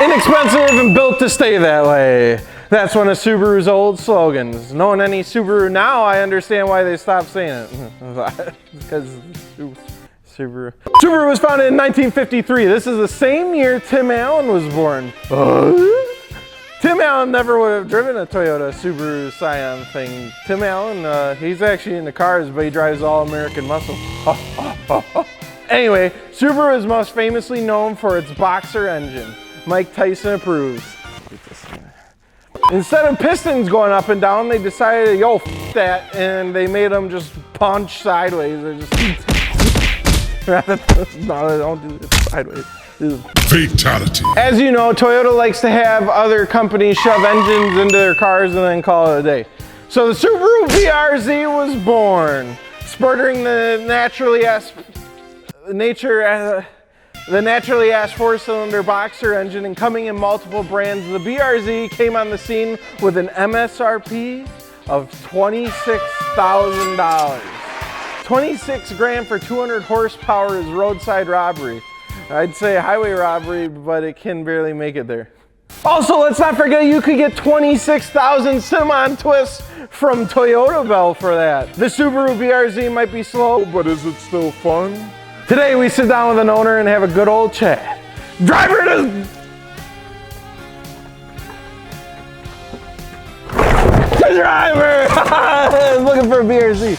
Inexpensive and built to stay that way. That's one of Subaru's old slogans. Knowing any Subaru now, I understand why they stopped saying it. Because Subaru was founded in 1953. This is the same year Tim Allen was born. Tim Allen never would have driven a Toyota Subaru Scion thing. Tim Allen, he's actually into cars, but he drives all American muscle. Anyway, Subaru is most famously known for its boxer engine. Mike Tyson approves. Instead of pistons going up and down, they decided, yo, f that, and they made them just punch sideways. Or just no, they don't do it sideways. Fatality. As you know, Toyota likes to have other companies shove engines into their cars and then call it a day. So the Subaru BRZ was born, sporting the naturally ass four-cylinder boxer engine and coming in multiple brands. The BRZ came on the scene with an MSRP of $26,000. 26 grand for 200 horsepower is roadside robbery. I'd say highway robbery, but it can barely make it there. Also, let's not forget you could get 26,000 Sim-on twists from Toyota Bell for that. The Subaru BRZ might be slow, but is it still fun? Today we sit down with an owner and have a good old chat. Driver it is... The driver! Looking for a BRZ.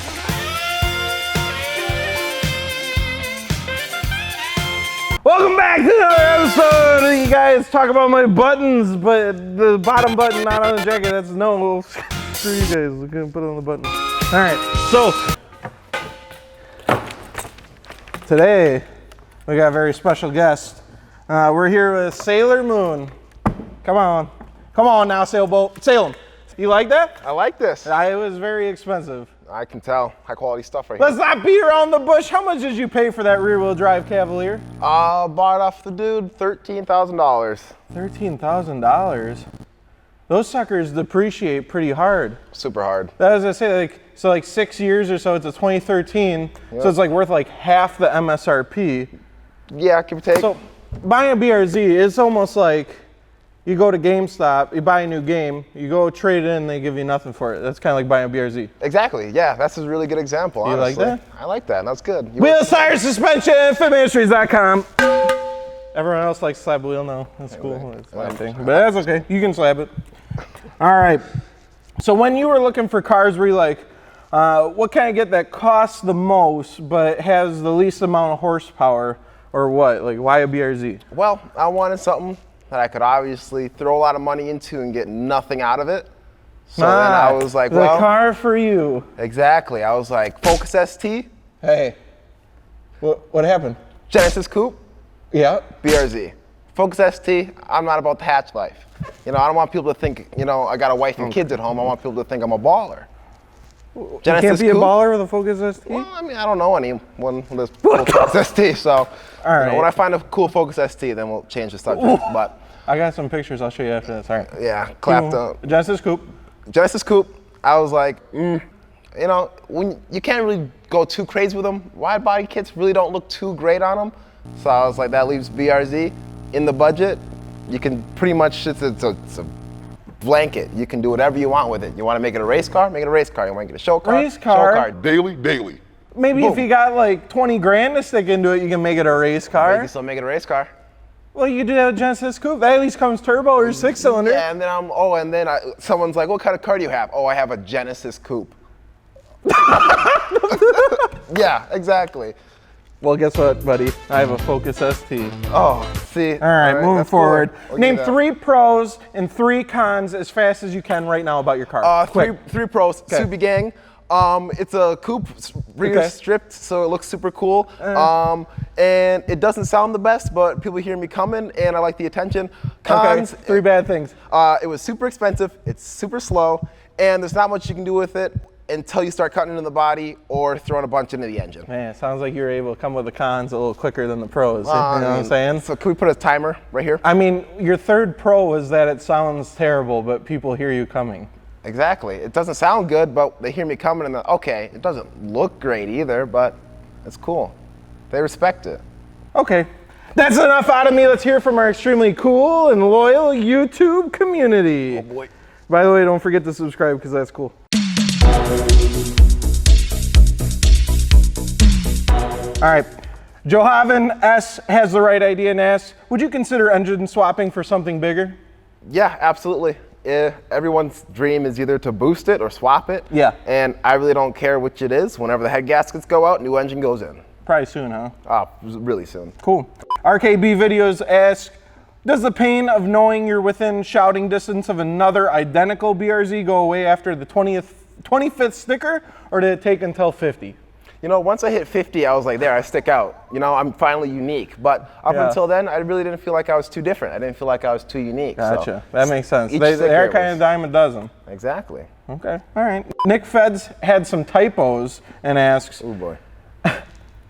Welcome back to another episode. You guys talk about my buttons, but the bottom button not on the jacket, that's no. Screw you guys, we're gonna put it on the button. All right, so today we got a very special guest. We're here with Sailor Moon. Come on now, sailboat, sail him. You like that? I like this. It was very expensive. I can tell. High quality stuff right here. Let's not beat around the bush. How much did you pay for that rear wheel drive Cavalier? Bought off the dude $13,000. $13,000? Those suckers depreciate pretty hard. Super hard. That was, I say, like 6 years or so, it's a 2013, Yep. so it's like worth like half the MSRP. Yeah, give or take. So buying a BRZ is almost like you go to GameStop, you buy a new game, you go trade it in, they give you nothing for it. That's kind of like buying a BRZ. Exactly, yeah, that's a really good example, You honestly. like that? I like that, that's good. Wheels, tires, suspension, fitmentindustries.com. Everyone else likes slab wheel now. That's cool. It's my thing. But that's okay. You can slab it. All right. So when you were looking for cars, were you like, what can I get that costs the most but has the least amount of horsepower, or what? Like, why a BRZ? Well, I wanted something that I could obviously throw a lot of money into and get nothing out of it. So then I was like, well, the car for you. Exactly. I was like, Focus ST. Hey, what happened? Genesis Coupe. Yeah. BRZ. Focus ST, I'm not about the hatch life. You know, I don't want people to think, you know, I got a wife and kids at home. I want people to think I'm a baller. You can't be a baller with a Focus ST? Well, I mean, I don't know anyone with Focus ST, so all right. You know, when I find a cool Focus ST, then we'll change the subject. But I got some pictures I'll show you after this. All right. Yeah, clapped up. Genesis Coupe. Genesis Coupe, I was like, you know, when you can't really go too crazy with them. Wide body kits really don't look too great on them. So I was like, that leaves BRZ in the budget. You can pretty much, it's a blanket. You can do whatever you want with it. You want to make it a race car? Make it a race car. You want to get a show car? Race car? Show car. Daily. Maybe Boom. if you got like 20 grand to stick into it, you can make it a race You car. can still make it a race car. Well, you could do that with Genesis Coupe. That at least comes turbo or 6-cylinder. Yeah, and then someone's like, what kind of car do you have? Oh, I have a Genesis Coupe. Yeah, exactly. Well, guess what, buddy? I have a Focus ST. Oh, see. All right, moving forward. Cool. We'll Name 3 pros and 3 cons as fast as you can right now about your car. Three pros. Okay. Subi Gang. It's a coupe, rear stripped, so it looks super cool. And it doesn't sound the best, but people hear me coming, and I like the attention. Cons. Okay. 3 bad things. It was super expensive. It's super slow, and there's not much you can do with it until you start cutting into the body or throwing a bunch into the engine. Man, it sounds like you were able to come with the cons a little quicker than the pros. You know what I'm saying? So can we put a timer right here? I mean, your 3rd pro was that it sounds terrible, but people hear you coming. Exactly. It doesn't sound good, but they hear me coming and they're, okay, it doesn't look great either, but it's cool. They respect it. Okay. That's enough out of me. Let's hear from our extremely cool and loyal YouTube community. Oh boy. By the way, don't forget to subscribe because that's cool. All right. Johaven S has the right idea and asks, would you consider engine swapping for something bigger? Yeah, absolutely. Everyone's dream is either to boost it or swap it. Yeah. And I really don't care which it is. Whenever the head gaskets go out, new engine goes in. Probably soon, huh? Really soon. Cool. RKB Videos asks, does the pain of knowing you're within shouting distance of another identical BRZ go away after the 25th sticker, or did it take until 50? You know, once I hit 50, I was like, there, I stick out. You know, I'm finally unique. But up until then, I really didn't feel like I was too different. I didn't feel like I was too unique. Gotcha. So that makes sense. each They sticker are kind of dime a dozen. Exactly. Okay. All right. Nick Feds had some typos and asks, Oh boy.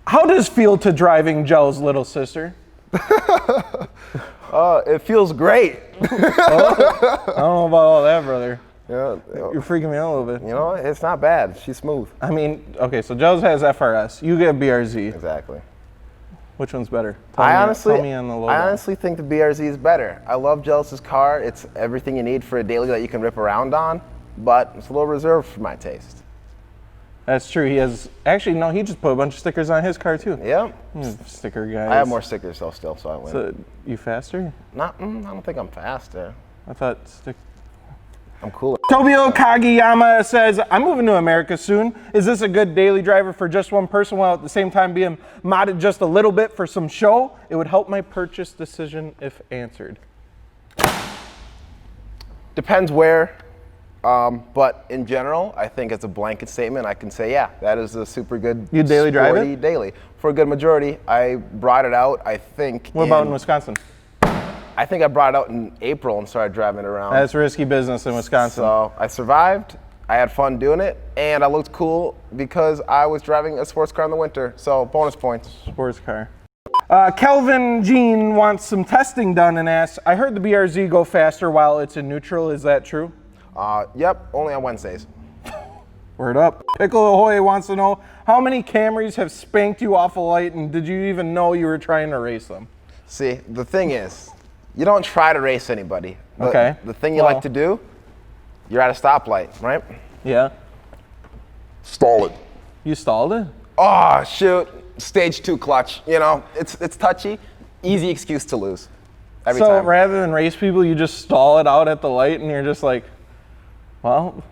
how does feel to driving Joe's little sister? It feels great. I don't know about all that, brother. Yeah, You're freaking me out a little bit. you know, it's not bad. She's smooth. I mean, okay, so Joe's has FRS. You get BRZ. Exactly. Which one's better? I Tell me on the low. honestly think the BRZ is better. I love Jealous's car. It's everything you need for a daily that you can rip around on, but it's a little reserved for my taste. That's true. He has, actually, no, he just put a bunch of stickers on his car too. Yep. Sticker guys. I have more stickers though still, so I win. So, you faster? I don't think I'm faster. I thought I'm cooler. Tobio Kageyama says, I'm moving to America soon. Is this a good daily driver for just one person while at the same time being modded just a little bit for some show? It would help my purchase decision if answered. Depends where, but in general, I think as a blanket statement, I can say, yeah, that is a super good You daily drive sporty it? daily. For a good majority, I brought it out, I think. What about in Wisconsin? I think I brought it out in April and started driving it around. That's risky business in Wisconsin. So I survived, I had fun doing it, and I looked cool because I was driving a sports car in the winter. So bonus points. Sports car. Kelvin Jean wants some testing done and asks, I heard the BRZ go faster while it's in neutral. Is that true? Yep, only on Wednesdays. Word up. Pickle Ahoy wants to know, how many Camrys have spanked you off a light, and did you even know you were trying to race them? See, the thing is, you don't try to race anybody. Okay. The thing you like to do, you're at a stoplight, right? Yeah. Stall it. You stalled it? Oh, shoot. Stage 2 clutch. You know, it's touchy. Easy excuse to lose. Every So time. rather than race people, you just stall it out at the light and you're just like, well,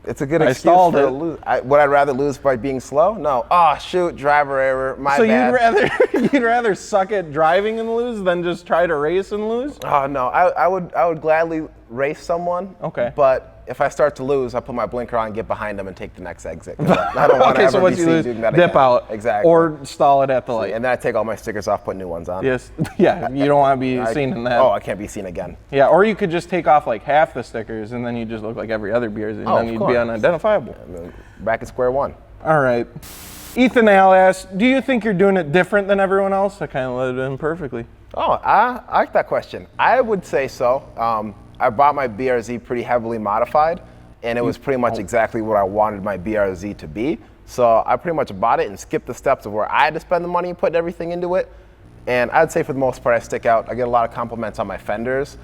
It's a good I excuse stalled for it. to lose. Would I rather lose by being slow? No. Oh, shoot, driver error. My so bad. you'd rather suck at driving and lose than just try to race and lose? Oh no, I would gladly race someone. Okay. But if I start to lose, I put my blinker on, get behind them, and take the next exit. I don't want to Okay, so ever once be you seen lose, doing that dip again. out. Exactly. Or stall it at the light. And then I take all my stickers off, put new ones on. Yes. Yeah, you don't want to be seen in that. Oh, I can't be seen again. Yeah, or you could just take off like half the stickers and then you just look like every other BRZ and then of you'd course. be unidentifiable. I mean, back at square one. All right. Ethan Al asks, do you think you're doing it different than everyone else? I kind of let it in perfectly. Oh, I like that question. I would say so. I bought my BRZ pretty heavily modified, and it was pretty much exactly what I wanted my BRZ to be. So I pretty much bought it and skipped the steps of where I had to spend the money and put everything into it. And I'd say for the most part, I stick out. I get a lot of compliments on my fenders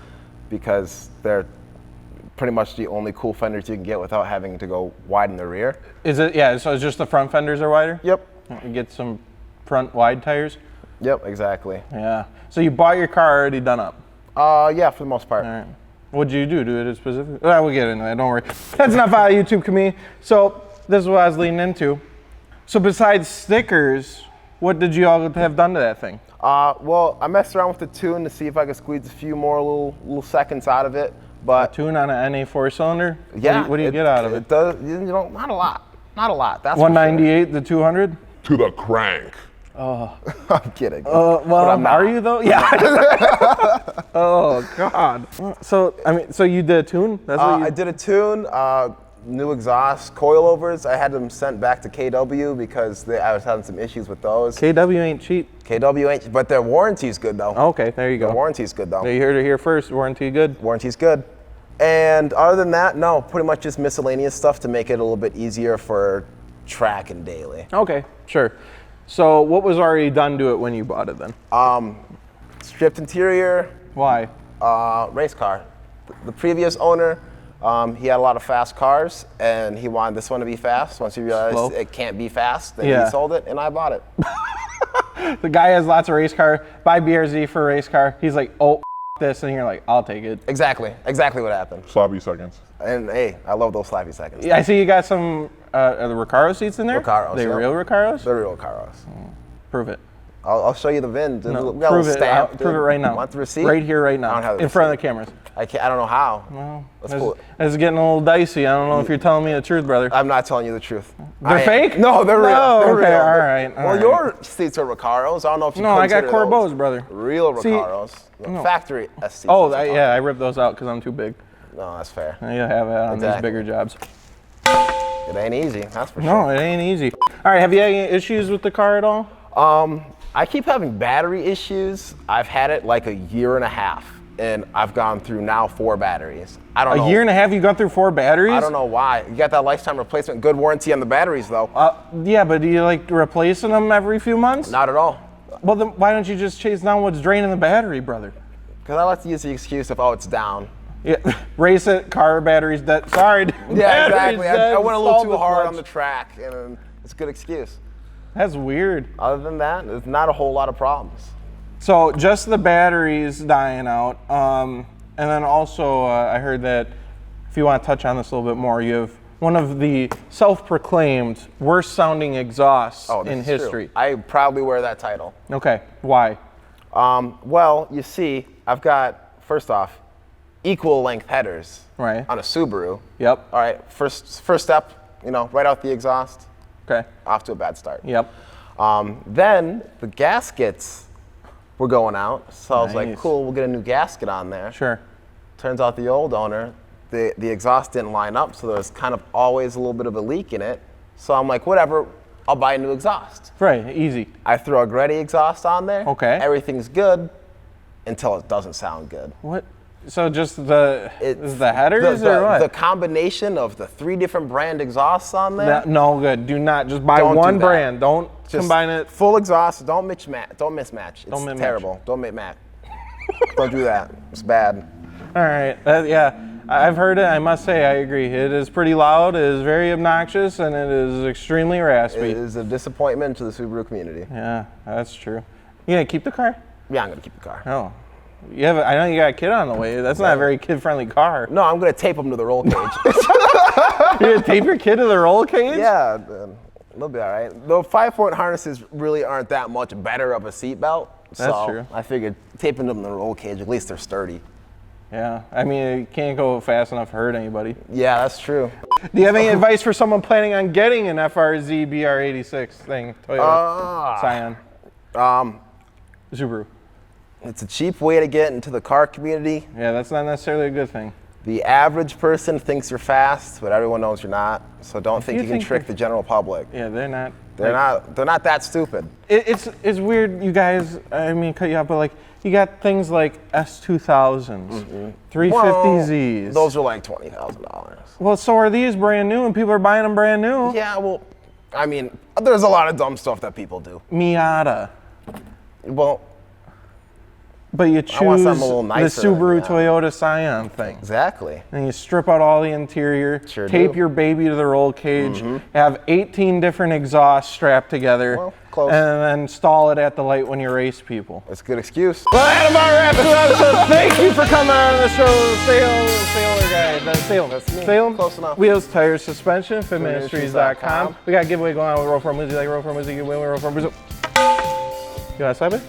because they're pretty much the only cool fenders you can get without having to go wide in the rear. Is it, yeah, so it's just the front fenders are wider? Yep. You get some front wide tires? Yep, exactly. Yeah. So you bought your car already done up? Yeah, for the most part. All right. What'd you do? Do it specific? We'll get into that, don't worry. That's enough out of YouTube community. So this is what I was leading into. So besides stickers, what did you all have done to that thing? Well, I messed around with the tune to see if I could squeeze a few more little seconds out of it. But Tune on an NA 4-cylinder? yeah, What do you get out of it? It does, you know, not a lot. Not a lot. That's for 198 to 200? To the crank. sure. I'm kidding. Well, But I'm not. are you though? Yeah. Oh God. So I mean, so you did a tune? That's what you I did a tune, new exhaust, coilovers. I had them sent back to KW because I was having some issues with those. KW ain't cheap. KW ain't, but their warranty's good though. Okay, there you Their go. warranty's good though. You heard it here first. Warranty good. Warranty's good. And other than that, no, pretty much just miscellaneous stuff to make it a little bit easier for track and daily. Okay, sure. So what was already done to it when you bought it then? Stripped interior, Why? race car. The previous owner, he had a lot of fast cars, and he wanted this one to be fast. Once he realized Slow. it can't be fast, then Yeah. he sold it, and I bought it. The guy has lots of race car. Buy BRZ for a race car. He's like, oh, this, and you're like, I'll take it. Exactly what happened. Sloppy seconds. And hey, I love those slappy seconds. Yeah, I see you got some are the Recaro seats in there. Recaros, They yeah. real Recaros? They're real Caros. Prove it. I'll show you the VIN. No, We got a prove little it. stamp, Prove it right now. Want the receipt? Right here, right I don't now, have the in front of receipt. the cameras. I don't know how. Well, Let's pull it. This is getting a little dicey. I don't know if you're telling me the truth, brother. I'm not telling you the truth. They're fake? No, they're real. No, They're okay, real. all right, all Well, right. your seats are Recaros. I don't know if you No, I got consider those Corbos, brother. real See, Recaros. no. Factory seats. Oh, that's what I'm yeah, I ripped those out because I'm too big. talking. No, that's fair. I gotta have it on these Exactly. bigger jobs. It ain't easy, that's for sure. No, it ain't easy. All right, have you had any issues with the car at all? I keep having battery issues. I've had it like a year and a half, and I've gone through now 4 batteries. I don't know. A year and a half, you got through 4 batteries? I don't know why. You got that lifetime replacement, good warranty on the batteries though. Yeah, but do you like replacing them every few months? Not at all. Well, then why don't you just chase down what's draining the battery, brother? Because I like to use the excuse of, oh, it's down. Yeah, race it, car battery's dead. Sorry. Yeah, battery's exactly. dead, I went a little installed too hard on clutch. the track, and it's a good excuse. That's weird. Other than that, there's not a whole lot of problems. So just the batteries dying out, and then also I heard that if you want to touch on this a little bit more, you have one of the self-proclaimed worst sounding exhausts Oh, this in is true. history. I proudly wear that title. Okay, why? Well, you see, I've got, first off, equal length headers Right. on a Subaru. Yep. All right, first step, right out the exhaust, Okay. off to a bad start. Yep. Then the gaskets were going out, so I was like, Nice. cool, we'll get a new gasket on there. Sure. Turns out the old owner, the exhaust didn't line up, so there was kind of always a little bit of a leak in it. So I'm like, whatever, I'll buy a new exhaust. Right. Easy. I throw a Gretty exhaust on there. Okay. Everything's good until it doesn't sound good. What? So just the It's the headers or what? The combination of the 3 different brand exhausts on there. No good. Do not just buy Don't do one that. brand. Don't Just combine it. Full exhaust. Don't mismatch. Don't mismatch. It's Don't mismatch. terrible. Don't mismatch. Don't do that. It's bad. All right. Yeah, I've heard it. I must say, I agree. It is pretty loud. It is very obnoxious, and it is extremely raspy. It is a disappointment to the Subaru community. Yeah, that's true. You gonna keep the car? Yeah, I'm gonna keep the car. Oh, you have. I know you got a kid on the way. That's not a very kid-friendly car. No, I'm gonna tape them to the roll cage. You gonna tape your kid to the roll cage? Yeah, they'll be all right. The 5-point harnesses really aren't that much better of a seatbelt. That's true. I figured taping them to the roll cage, at least they're sturdy. Yeah. I mean, you can't go fast enough to hurt anybody. Yeah, that's true. Do you have any advice for someone planning on getting an FRZ BR86 thing? Toyota Scion. Subaru. It's a cheap way to get into the car community. Yeah, that's not necessarily a good thing. The average person thinks you're fast, but everyone knows you're not. So don't think you you can think trick the general public. Yeah, they're not. They're not that stupid. It's weird, you guys. I mean, cut you off, but like you got things like S2000s, 350Zs. Well, those are like $20,000. Well, so are these brand new, and people are buying them brand new. Yeah, well, I mean, there's a lot of dumb stuff that people do. Miata, Well, but you want choose something a little the nicer than Subaru Miata. Toyota Scion thing. exactly. And you strip out all the interior, Sure tape do. your baby to the roll cage, have 18 different exhausts strapped together, Well, close. and then install it at the light when you race people. That's a good excuse. Well, that about wraps it up. So thank you for coming on the show, Sailor Guy. Salem. That's me. Salem. Close enough. Wheels, tires, suspension, fitmentindustries.com. fitmentindustries.com. We got a giveaway going on with Roll for Music, like Roll for Music, you win with Roll for Music. You want to slap it?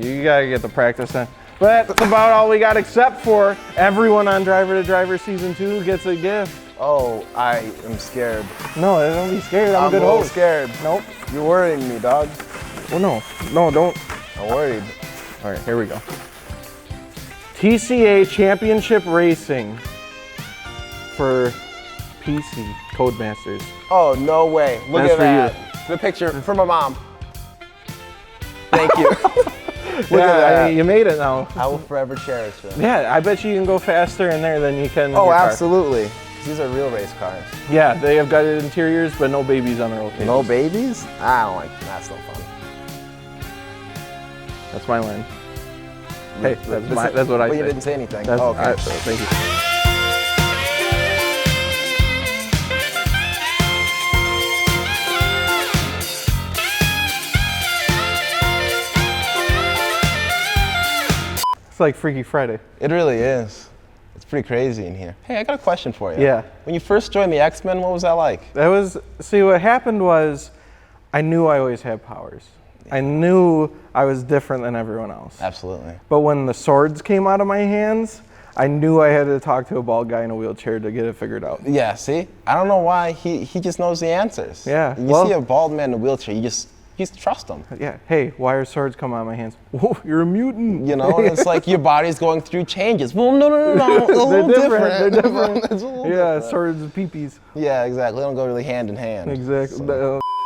You gotta get the practice in. But that's about all we got, except for everyone on Driver to Driver Season 2 gets a gift. Oh, I am scared. No, don't be scared. I'm a I'm good a little host. scared. Nope. You're worrying me, dog. Well, no, don't. I'm worried. All right, here we go. TCA Championship Racing for PC Codemasters. Oh, no way. Look That's at for that. The picture for my mom. Thank you. Look at that. You made it now. I will forever cherish it. Yeah, I bet you can go faster in there than you can. in Oh, your car. absolutely. These are real race cars. Yeah, they have guided interiors, but no babies on the roll cages. No babies? I don't like, that's no fun. That's my line. Hey, that's what I But say. you didn't say anything. That's, Oh, okay. Thank you. It's like Freaky Friday. It really is. It's pretty crazy in here. Hey, I got a question for you. Yeah. When you first joined the X-Men, what was that like? That was, see, what happened was I knew I always had powers. I knew I was different than everyone else. Absolutely. But when the swords came out of my hands, I knew I had to talk to a bald guy in a wheelchair to get it figured out. Yeah, see? I don't know why he just knows the answers. Yeah, You well- see a bald man in a wheelchair, you just trust him. Yeah, hey, why are swords coming out of my hands? Whoa, you're a mutant. You know, and it's like your body's going through changes. Well, no. It's a little They're different. It's a little Yeah, different. swords and peepees. Yeah, exactly. They don't go really hand in hand. Exactly. So.